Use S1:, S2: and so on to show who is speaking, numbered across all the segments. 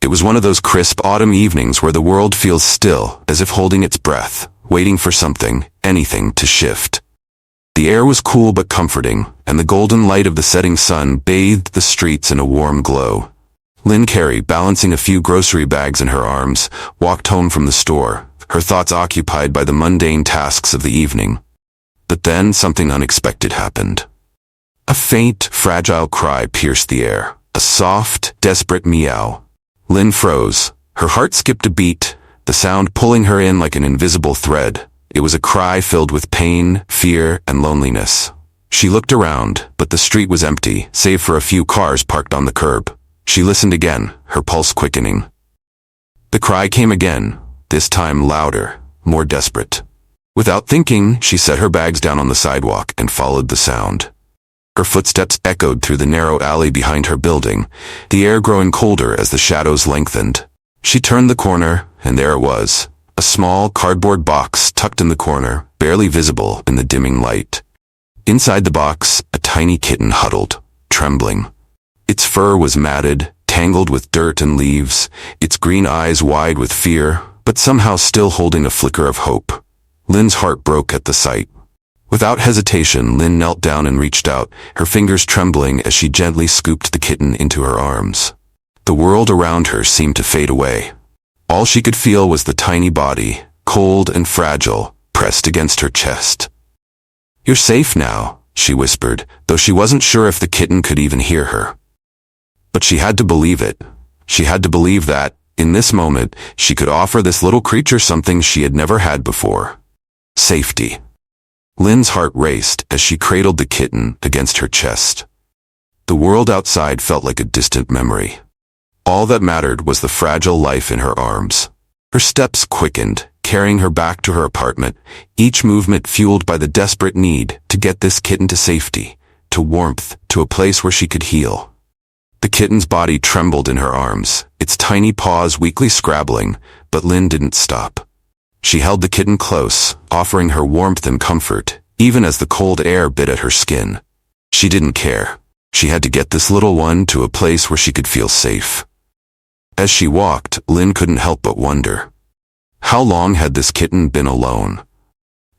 S1: It was one of those crisp autumn evenings where the world feels still, as if holding its breath, waiting for something, anything, to shift. The air was cool but comforting, and the golden light of the setting sun bathed the streets in a warm glow. Lynn Carey, balancing a few grocery bags in her arms, walked home from the store, her thoughts occupied by the mundane tasks of the evening. But then something unexpected happened. A faint, fragile cry pierced the air, a soft, desperate meow. Lynn froze. Her heart skipped a beat, the sound pulling her in like an invisible thread. It was a cry filled with pain, fear, and loneliness. She looked around, but the street was empty, save for a few cars parked on the curb. She listened again, her pulse quickening. The cry came again, this time louder, more desperate. Without thinking, she set her bags down on the sidewalk and followed the sound. Her footsteps echoed through the narrow alley behind her building, the air growing colder as the shadows lengthened. She turned the corner, and there it was, a small cardboard box tucked in the corner, barely visible in the dimming light. Inside the box, a tiny kitten huddled, trembling. Its fur was matted, tangled with dirt and leaves, its green eyes wide with fear, but somehow still holding a flicker of hope. Lynn's heart broke at the sight. Without hesitation, Lynn knelt down and reached out, her fingers trembling as she gently scooped the kitten into her arms. The world around her seemed to fade away. All she could feel was the tiny body, cold and fragile, pressed against her chest. "You're safe now," she whispered, though she wasn't sure if the kitten could even hear her. But she had to believe it. She had to believe that, in this moment, she could offer this little creature something she had never had before. Safety. Lynn's heart raced as she cradled the kitten against her chest. The world outside felt like a distant memory. All that mattered was the fragile life in her arms. Her steps quickened, carrying her back to her apartment, each movement fueled by the desperate need to get this kitten to safety, to warmth, to a place where she could heal. The kitten's body trembled in her arms, its tiny paws weakly scrabbling, but Lynn didn't stop. She held the kitten close, offering her warmth and comfort, even as the cold air bit at her skin. She didn't care. She had to get this little one to a place where she could feel safe. As she walked, Lynn couldn't help but wonder. How long had this kitten been alone?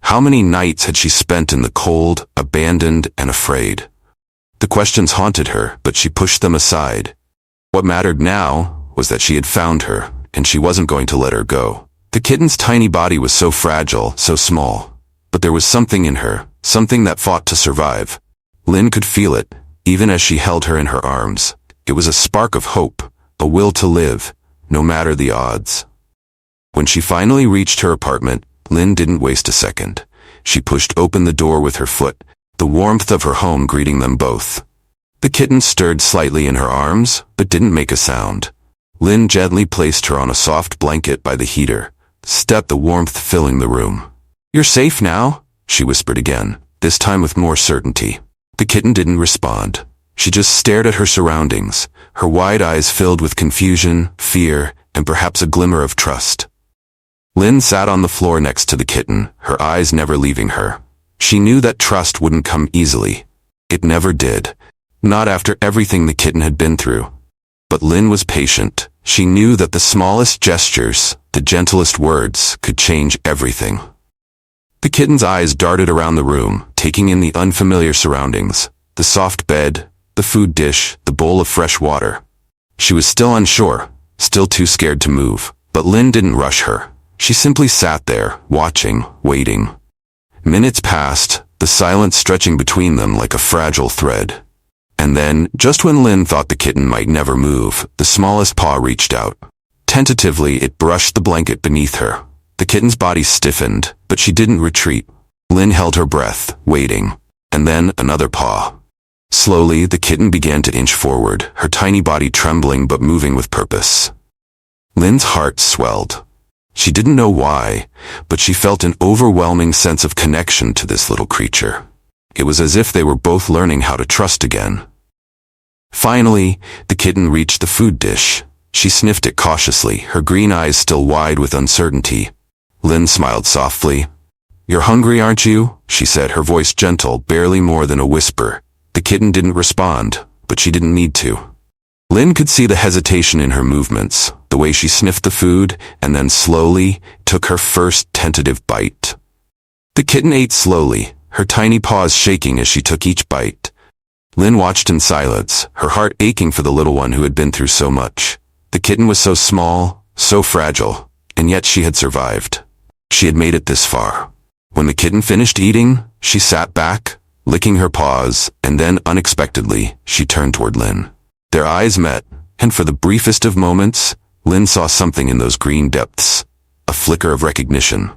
S1: How many nights had she spent in the cold, abandoned, and afraid? The questions haunted her, but she pushed them aside. What mattered now was that she had found her, and she wasn't going to let her go. The kitten's tiny body was so fragile, so small, but there was something in her, something that fought to survive. Lynn could feel it, even as she held her in her arms. It was a spark of hope, a will to live, no matter the odds. When she finally reached her apartment, Lynn didn't waste a second. She pushed open the door with her foot, the warmth of her home greeting them both. The kitten stirred slightly in her arms, but didn't make a sound. Lynn gently placed her on a soft blanket by the heater, the warmth filling the room. "You're safe now," she whispered again, this time with more certainty. The kitten didn't respond. She just stared at her surroundings, her wide eyes filled with confusion, fear, and perhaps a glimmer of trust. Lynn sat on the floor next to the kitten, her eyes never leaving her. She knew that trust wouldn't come easily. It never did. Not after everything the kitten had been through. But Lynn was patient. She knew that the smallest gestures, the gentlest words, could change everything. The kitten's eyes darted around the room, taking in the unfamiliar surroundings, the soft bed, the food dish, the bowl of fresh water. She was still unsure, still too scared to move, but Lynn didn't rush her. She simply sat there, watching, waiting. Minutes passed, the silence stretching between them like a fragile thread. And then, just when Lynn thought the kitten might never move, the smallest paw reached out. Tentatively, it brushed the blanket beneath her. The kitten's body stiffened, but she didn't retreat. Lynn held her breath, waiting. And then another paw. Slowly, the kitten began to inch forward, her tiny body trembling but moving with purpose. Lynn's heart swelled. She didn't know why, but she felt an overwhelming sense of connection to this little creature. It was as if they were both learning how to trust again. Finally, the kitten reached the food dish. She sniffed it cautiously, her green eyes still wide with uncertainty. Lynn smiled softly. "You're hungry, aren't you?" she said, her voice gentle, barely more than a whisper. The kitten didn't respond, but she didn't need to. Lynn could see the hesitation in her movements, the way she sniffed the food, and then slowly took her first tentative bite. The kitten ate slowly, her tiny paws shaking as she took each bite. Lynn watched in silence, her heart aching for the little one who had been through so much. The kitten was so small, so fragile, and yet she had survived. She had made it this far. When the kitten finished eating, she sat back, licking her paws, and then, unexpectedly, she turned toward Lynn. Their eyes met, and for the briefest of moments, Lynn saw something in those green depths, a flicker of recognition.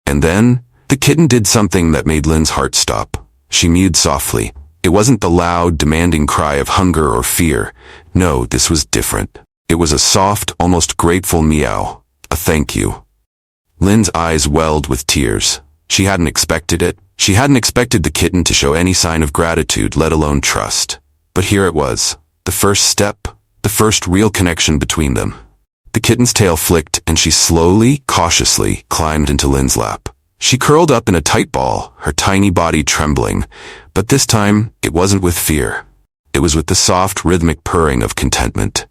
S1: And then, the kitten did something that made Lynn's heart stop. She mewed softly. It wasn't the loud, demanding cry of hunger or fear. No, this was different. It was a soft, almost grateful meow, a thank you. Lynn's eyes welled with tears. She hadn't expected it. She hadn't expected the kitten to show any sign of gratitude, let alone trust. But here it was, the first step, the first real connection between them. The kitten's tail flicked, and she slowly, cautiously climbed into Lynn's lap. She curled up in a tight ball, her tiny body trembling, but this time it wasn't with fear. It was with the soft, rhythmic purring of contentment.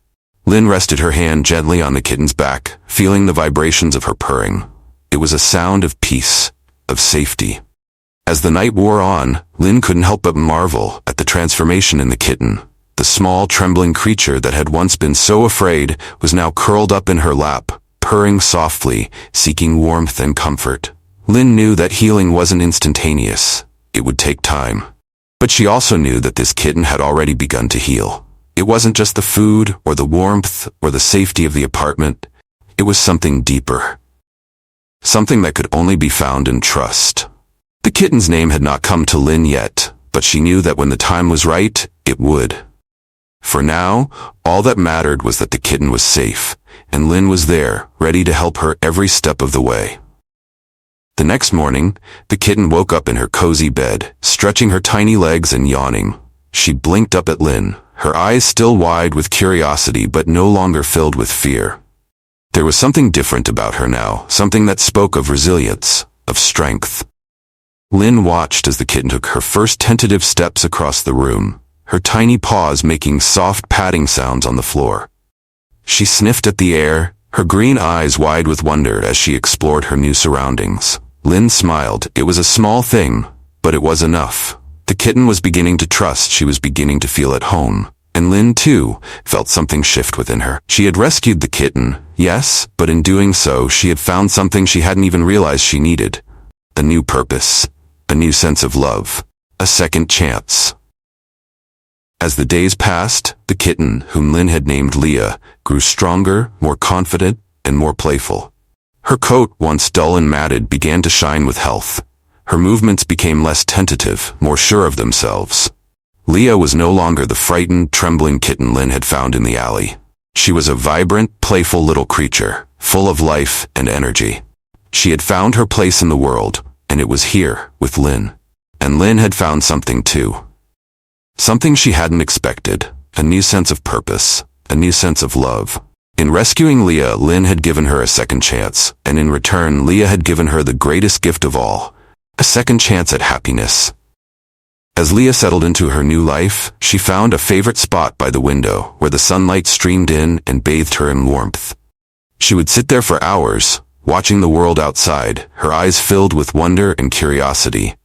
S1: Lynn rested her hand gently on the kitten's back, feeling the vibrations of her purring. It was a sound of peace, of safety. As the night wore on, Lynn couldn't help but marvel at the transformation in the kitten. The small, trembling creature that had once been so afraid was now curled up in her lap, purring softly, seeking warmth and comfort. Lynn knew that healing wasn't instantaneous. It would take time. But she also knew that this kitten had already begun to heal. It wasn't just the food, or the warmth, or the safety of the apartment. It was something deeper. Something that could only be found in trust. The kitten's name had not come to Lynn yet, but she knew that when the time was right, it would. For now, all that mattered was that the kitten was safe, and Lynn was there, ready to help her every step of the way. The next morning, the kitten woke up in her cozy bed, stretching her tiny legs and yawning. She blinked up at Lynn, her eyes still wide with curiosity but no longer filled with fear. There was something different about her now, something that spoke of resilience, of strength. Lynn watched as the kitten took her first tentative steps across the room, her tiny paws making soft padding sounds on the floor. She sniffed at the air, her green eyes wide with wonder as she explored her new surroundings. Lynn smiled. It was a small thing, but it was enough. The kitten was beginning to trust, she was beginning to feel at home. And Lynn, too, felt something shift within her. She had rescued the kitten, yes, but in doing so, she had found something she hadn't even realized she needed. A new purpose, a new sense of love, a second chance. As the days passed, the kitten, whom Lynn had named Leah, grew stronger, more confident, and more playful. Her coat, once dull and matted, began to shine with health. Her movements became less tentative, more sure of themselves. Leah was no longer the frightened, trembling kitten Lynn had found in the alley. She was a vibrant, playful little creature, full of life and energy. She had found her place in the world, and it was here, with Lynn. And Lynn had found something too. Something she hadn't expected, a new sense of purpose, a new sense of love. In rescuing Leah, Lynn had given her a second chance, and in return, Leah had given her the greatest gift of all, a second chance at happiness. As Leah settled into her new life, she found a favorite spot by the window where the sunlight streamed in and bathed her in warmth. She would sit there for hours, watching the world outside, her eyes filled with wonder and curiosity.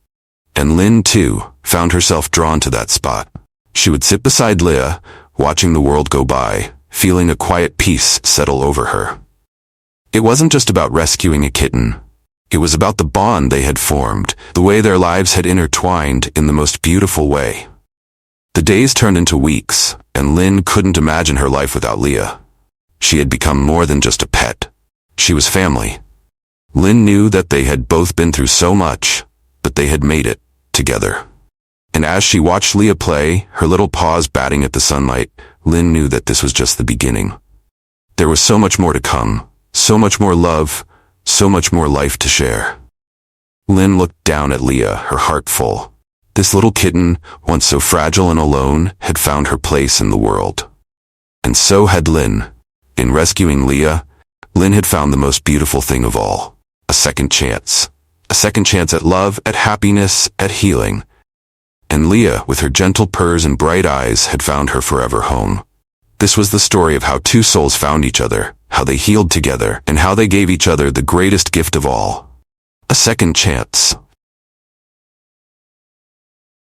S1: And Lynn, too, found herself drawn to that spot. She would sit beside Leah, watching the world go by, feeling a quiet peace settle over her. It wasn't just about rescuing a kitten. It was about the bond they had formed, the way their lives had intertwined in the most beautiful way. The days turned into weeks, and Lynn couldn't imagine her life without Leah. She had become more than just a pet. She was family. Lynn knew that they had both been through so much, but they had made it together. And as she watched Leah play, her little paws batting at the sunlight, Lynn knew that this was just the beginning. There was so much more to come, so much more love, so much more life to share. Lynn looked down at Leah, her heart full. This little kitten, once so fragile and alone, had found her place in the world. And so had Lynn. In rescuing Leah, Lynn had found the most beautiful thing of all, a second chance. A second chance at love, at happiness, at healing. And Leah, with her gentle purrs and bright eyes, had found her forever home. This was the story of how two souls found each other, how they healed together, and how they gave each other the greatest gift of all, a second chance.